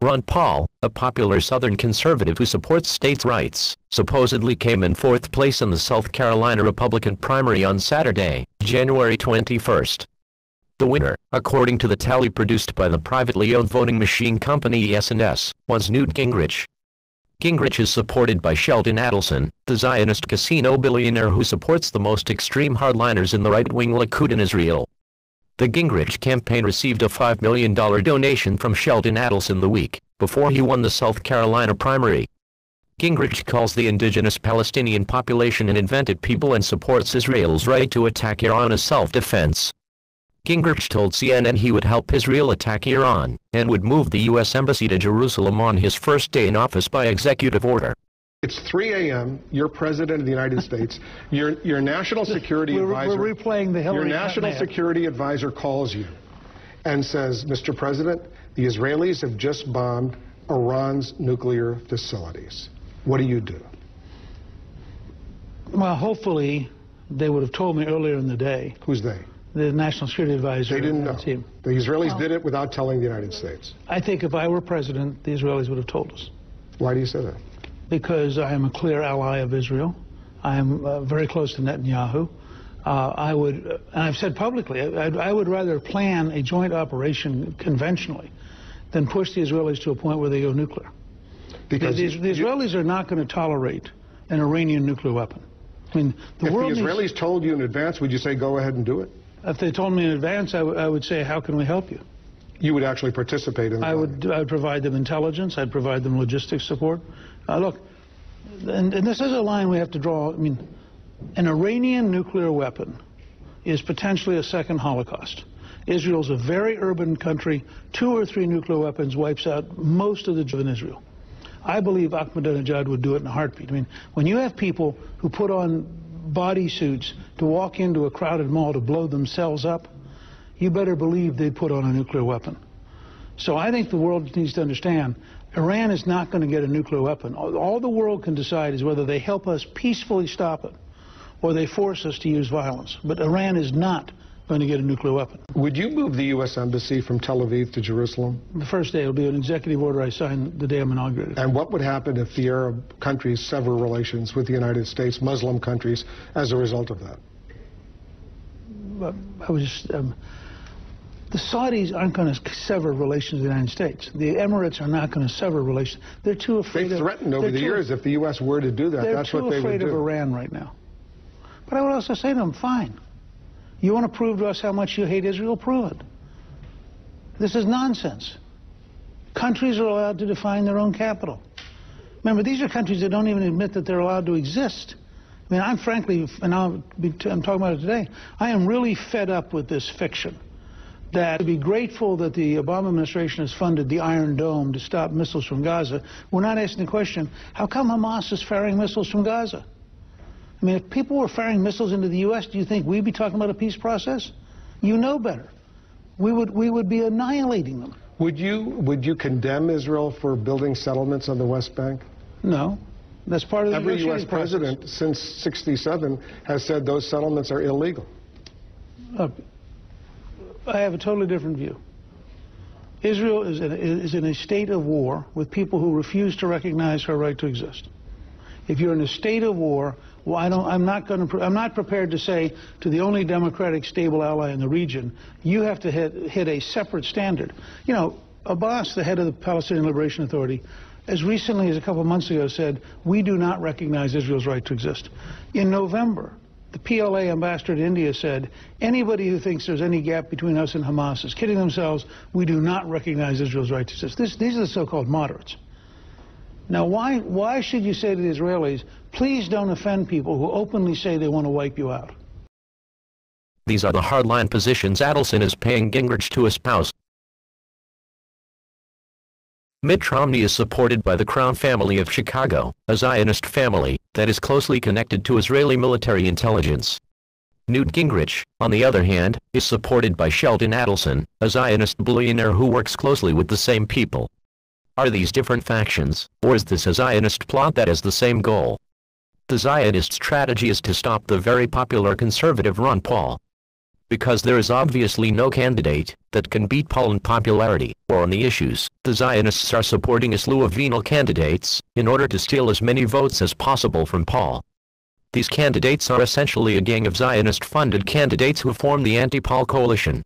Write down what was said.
Ron Paul, a popular Southern conservative who supports states' rights, supposedly came in fourth place in the South Carolina Republican primary on Saturday, January 21st. The winner, according to the tally produced by the privately owned voting machine company ES&S, was Newt Gingrich. Gingrich is supported by Sheldon Adelson, the Zionist casino billionaire who supports the most extreme hardliners in the right-wing Likud in Israel. The Gingrich campaign received a $5 million donation from Sheldon Adelson the week before he won the South Carolina primary. Gingrich calls the indigenous Palestinian population an invented people and supports Israel's right to attack Iran as self-defense. Gingrich told CNN he would help Israel attack Iran and would move the U.S. Embassy to Jerusalem on his first day in office by executive order. It's 3 a.m. You're president of the United States. Your national security advisor. We're replaying the Hillary. Your national security advisor calls you and says, "Mr. President, the Israelis have just bombed Iran's nuclear facilities." What do you do? Well, hopefully, they would have told me earlier in the day. Who's they? The national security advisor. They didn't know. Team. The Israelis did it without telling the United States. I think if I were president, the Israelis would have told us. Why do you say that? Because I am a clear ally of Israel. I am very close to Netanyahu. I would, and I've said publicly, I would rather plan a joint operation conventionally than push the Israelis to a point where they go nuclear. Because the Israelis are not going to tolerate an Iranian nuclear weapon. I mean, if the Israelis told you in advance, would you say go ahead and do it? If they told me in advance, I would say, how can we help you? You would actually participate in that? I'd provide them intelligence. I'd provide them logistics support. Look, and this is a line we have to draw. I mean, an Iranian nuclear weapon is potentially a second Holocaust. Israel's a very urban country. 2 or 3 nuclear weapons wipes out most of the Jews in Israel. I believe Ahmadinejad would do it in a heartbeat. I mean, when you have people who put on bodysuits to walk into a crowded mall to blow themselves up, you better believe they'd put on a nuclear weapon. So I think the world needs to understand Iran is not going to get a nuclear weapon. All the world can decide is whether they help us peacefully stop it or they force us to use violence. But Iran is not going to get a nuclear weapon. Would you move the U.S. Embassy from Tel Aviv to Jerusalem? The first day. It'll be an executive order I sign the day I'm inaugurated. And what would happen if the Arab countries sever relations with the United States, Muslim countries, as a result of that? I was just... the Saudis aren't going to sever relations with the United States. The Emirates are not going to sever relations. They're too afraid. They've threatened over the years if the U.S. were to do that, that's what they would do. They're too afraid of Iran right now. But I would also say to them, fine. You want to prove to us how much you hate Israel? Prove it. This is nonsense. Countries are allowed to define their own capital. Remember, these are countries that don't even admit that they're allowed to exist. I mean, I'm frankly, and I'm talking about it today, I am really fed up with this fiction. That to be grateful that the Obama administration has funded the Iron Dome to stop missiles from Gaza, we're not asking the question, how come Hamas is firing missiles from Gaza? I mean, if people were firing missiles into the U.S., do you think we'd be talking about a peace process? You know better. We would be annihilating them. Would you condemn Israel for building settlements on the West Bank? No. That's part of the Every U.S. president since '67 has said those settlements are illegal. Look, I have a totally different view. Israel is in a state of war with people who refuse to recognize her right to exist. If you're in a state of war, well, I'm not prepared to say to the only democratic stable ally in the region, you have to hit a separate standard. You know, Abbas, the head of the Palestinian Liberation Authority, as recently as a couple of months ago said, we do not recognize Israel's right to exist. In November, the PLA ambassador to India said, anybody who thinks there's any gap between us and Hamas is kidding themselves. We do not recognize Israel's right to exist. These are the so-called moderates. Now, why should you say to the Israelis, please don't offend people who openly say they want to wipe you out? These are the hardline positions Adelson is paying Gingrich to espouse. Mitt Romney is supported by the Crown family of Chicago, a Zionist family that is closely connected to Israeli military intelligence. Newt Gingrich, on the other hand, is supported by Sheldon Adelson, a Zionist billionaire who works closely with the same people. Are these different factions, or is this a Zionist plot that has the same goal? The Zionist strategy is to stop the very popular conservative Ron Paul. Because there is obviously no candidate that can beat Paul in popularity or on the issues, the Zionists are supporting a slew of venal candidates in order to steal as many votes as possible from Paul. These candidates are essentially a gang of Zionist-funded candidates who form the anti-Paul coalition,